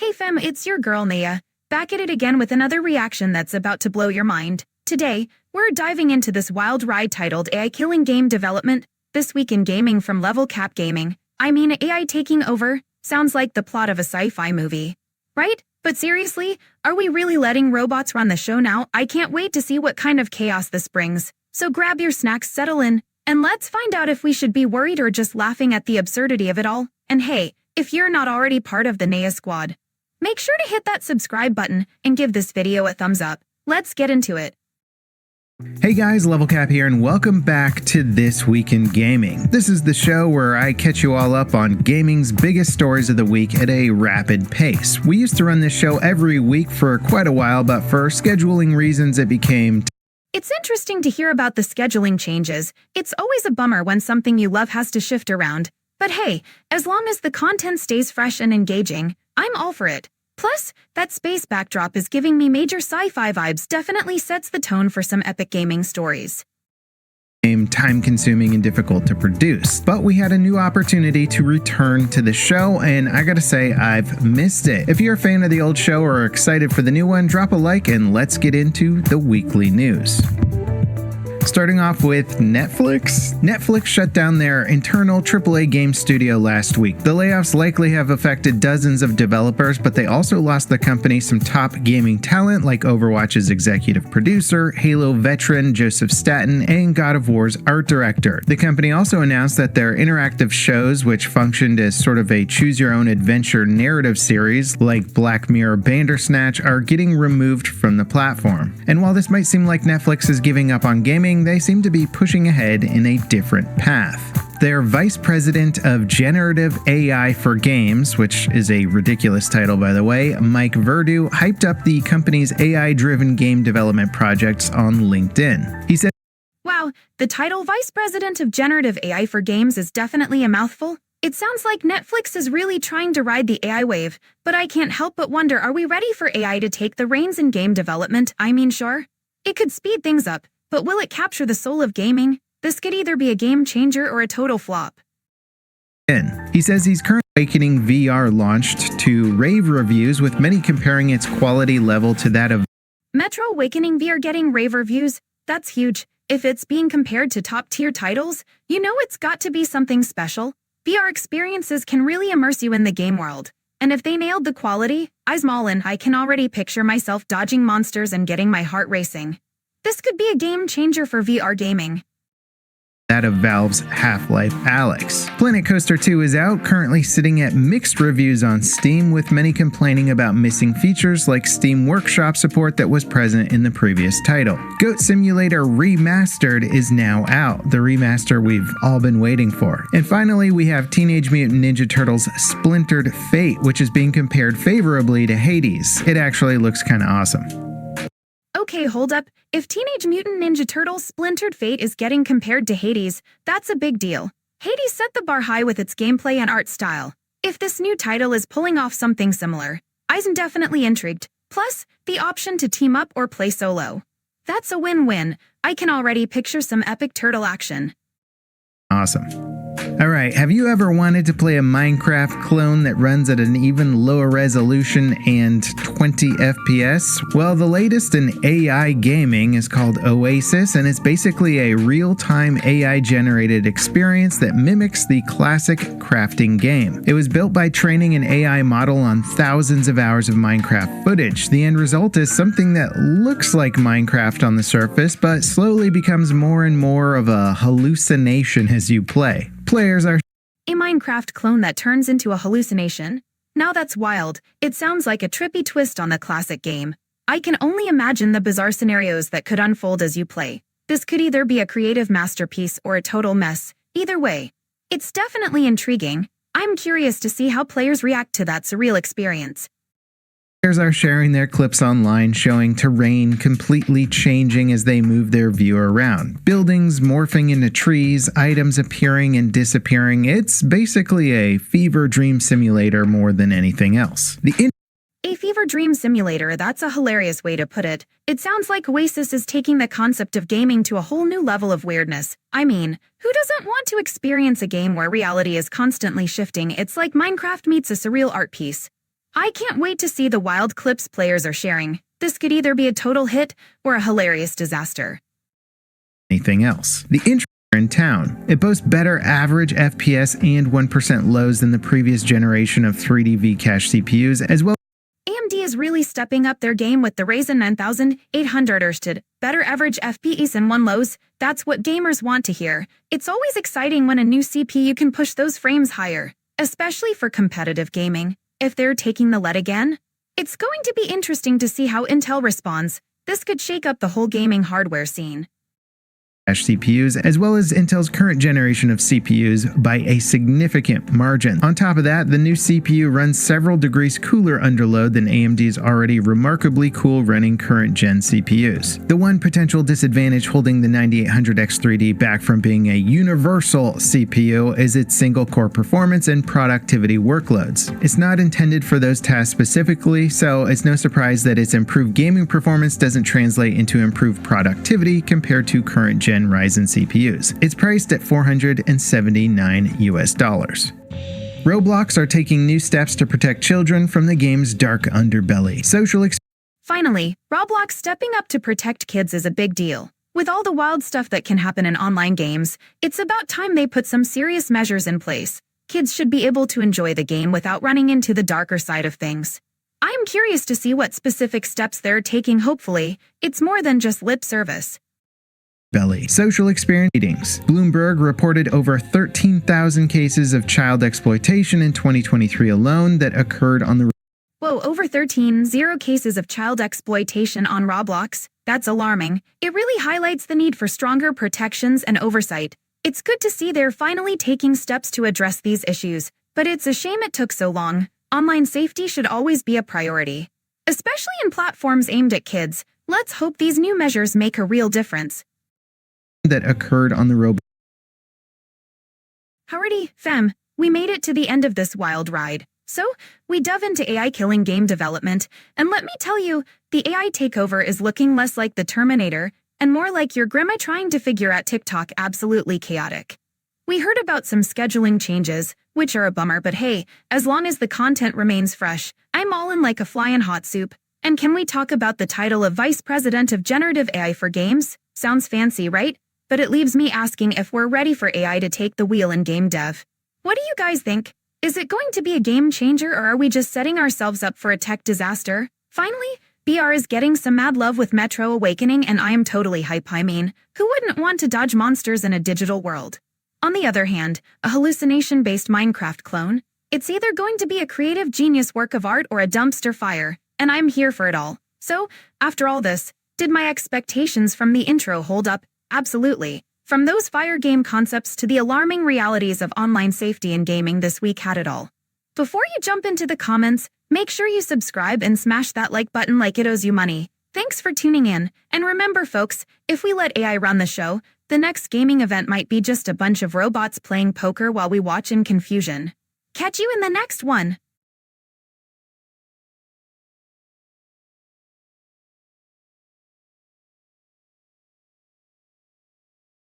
Hey fam, it's your girl Naia, back at it again with another reaction that's about to blow your mind. Today, we're diving into this wild ride titled AI Killing Game Development, This Week in Gaming from LevelCapGaming. I mean, AI taking over sounds like the plot of a sci-fi movie. Right? But seriously, are we really letting robots run the show now? I can't wait to see what kind of chaos this brings. So grab your snacks, settle in, and let's find out if we should be worried or just laughing at the absurdity of it all. And hey, if you're not already part of the Naia squad, make sure to hit that subscribe button and give this video a thumbs up. Let's get into it. Hey guys, LevelCap here, and welcome back to This Week in Gaming. This is the show where I catch you all up on gaming's biggest stories of the week at a rapid pace. We used to run this show every week for quite a while, but for scheduling reasons it became It's interesting to hear about the scheduling changes. It's always a bummer when something you love has to shift around. But hey, as long as the content stays fresh and engaging, I'm all for it. Plus, that space backdrop is giving me major sci-fi vibes, definitely sets the tone for some epic gaming stories. Time-consuming and difficult to produce, but we had a new opportunity to return to the show, and I gotta say, I've missed it. If you're a fan of the old show or are excited for the new one, drop a like and let's get into the weekly news. Starting off with Netflix. Netflix shut down their internal AAA game studio last week. The layoffs likely have affected dozens of developers, but they also lost the company some top gaming talent like Overwatch's executive producer, Halo veteran Joseph Staten, and God of War's art director. The company also announced that their interactive shows, which functioned as sort of a choose-your-own-adventure narrative series like Black Mirror Bandersnatch, are getting removed from the platform. And while this might seem like Netflix is giving up on gaming, they seem to be pushing ahead in a different path. Their Vice President of Generative AI for Games, which is a ridiculous title by the way, Mike Verdu, hyped up the company's AI-driven game development projects on LinkedIn. He said, Wow, the title Vice President of Generative AI for Games is definitely a mouthful. It sounds like Netflix is really trying to ride the AI wave, but I can't help but wonder, are we ready for AI to take the reins in game development? I mean, sure, it could speed things up, but will it capture the soul of gaming? This could either be a game changer or a total flop. He says he's currently Awakening VR launched to rave reviews, with many comparing its quality level to that of Metro Awakening VR getting rave reviews? That's huge. If it's being compared to top-tier titles, you know it's got to be something special. VR experiences can really immerse you in the game world. And if they nailed the quality, I'm all in. I can already picture myself dodging monsters and getting my heart racing. This could be a game changer for VR gaming. That of Valve's Half-Life Alyx. Planet Coaster 2 is out, currently sitting at mixed reviews on Steam, with many complaining about missing features like Steam Workshop support that was present in the previous title. Goat Simulator Remastered is now out, the remaster we've all been waiting for. And finally, we have Teenage Mutant Ninja Turtles Splintered Fate, which is being compared favorably to Hades. It actually looks kinda awesome. Okay, hold up. If Teenage Mutant Ninja Turtles Splintered Fate is getting compared to Hades, that's a big deal. Hades set the bar high with its gameplay and art style. If this new title is pulling off something similar, I'm definitely intrigued. Plus, the option to team up or play solo. That's a win-win. I can already picture some epic turtle action. Awesome. Alright, have you ever wanted to play a Minecraft clone that runs at an even lower resolution and 20 FPS? Well, the latest in AI gaming is called Oasis, and it's basically a real-time AI-generated experience that mimics the classic crafting game. It was built by training an AI model on thousands of hours of Minecraft footage. The end result is something that looks like Minecraft on the surface, but slowly becomes more and more of a hallucination as you play. Players are a Minecraft clone that turns into a hallucination? Now that's wild. It sounds like a trippy twist on the classic game. I can only imagine the bizarre scenarios that could unfold as you play. This could either be a creative masterpiece or a total mess. Either way, it's definitely intriguing. I'm curious to see how players react to that surreal experience. Players are sharing their clips online showing terrain completely changing as they move their viewer around. Buildings morphing into trees, items appearing and disappearing. It's basically a fever dream simulator more than anything else. A fever dream simulator, that's a hilarious way to put it. It sounds like Oasis is taking the concept of gaming to a whole new level of weirdness. I mean, who doesn't want to experience a game where reality is constantly shifting? It's like Minecraft meets a surreal art piece. I can't wait to see the wild clips players are sharing. This could either be a total hit or a hilarious disaster. Anything else. The intro in town. It boasts better average FPS and 1% lows than the previous generation of 3D V-Cache CPUs, as well. AMD is really stepping up their game with the Ryzen 9800 Ørsted. Better average FPS and 1 lows. That's what gamers want to hear. It's always exciting when a new CPU can push those frames higher, especially for competitive gaming. If they're taking the lead again, it's going to be interesting to see how Intel responds. This could shake up the whole gaming hardware scene. CPUs, as well as Intel's current generation of CPUs by a significant margin. On top of that, the new CPU runs several degrees cooler under load than AMD's already remarkably cool running current gen CPUs. The one potential disadvantage holding the 9800X3D back from being a universal CPU is its single core performance and productivity workloads. It's not intended for those tasks specifically, so it's no surprise that its improved gaming performance doesn't translate into improved productivity compared to current gen Ryzen CPUs. It's priced at $479 US. Roblox are taking new steps to protect children from the game's dark underbelly. Finally, Roblox stepping up to protect kids is a big deal. With all the wild stuff that can happen in online games, it's about time they put some serious measures in place. Kids should be able to enjoy the game without running into the darker side of things. I'm curious to see what specific steps they're taking. Hopefully, it's more than just lip service. Social experience meetings. Bloomberg reported over 13,000 cases of child exploitation in 2023 alone that occurred on the. Whoa, over 13,000 cases of child exploitation on Roblox? That's alarming. It really highlights the need for stronger protections and oversight. It's good to see they're finally taking steps to address these issues, but it's a shame it took so long. Online safety should always be a priority, especially in platforms aimed at kids. Let's hope these new measures make a real difference. That occurred on the Roblox. Howdy, fam. We made it to the end of this wild ride. So, we dove into AI killing game development, and let me tell you, the AI takeover is looking less like the Terminator and more like your grandma trying to figure out TikTok. Absolutely chaotic. We heard about some scheduling changes, which are a bummer, but hey, as long as the content remains fresh, I'm all in like a fly in hot soup. And can we talk about the title of Vice President of Generative AI for Games? Sounds fancy, right? But it leaves me asking if we're ready for AI to take the wheel in game dev. What do you guys think? Is it going to be a game changer, or are we just setting ourselves up for a tech disaster? Finally, BR is getting some mad love with Metro Awakening, and I am totally hype. I mean, who wouldn't want to dodge monsters in a digital world? On the other hand, a hallucination-based Minecraft clone, it's either going to be a creative genius work of art or a dumpster fire, and I'm here for it all. So, after all this, did my expectations from the intro hold up? Absolutely. From those fire game concepts to the alarming realities of online safety in gaming, this week had it all. Before you jump into the comments, make sure you subscribe and smash that like button like it owes you money. Thanks for tuning in, and remember folks, if we let AI run the show, the next gaming event might be just a bunch of robots playing poker while we watch in confusion. Catch you in the next one!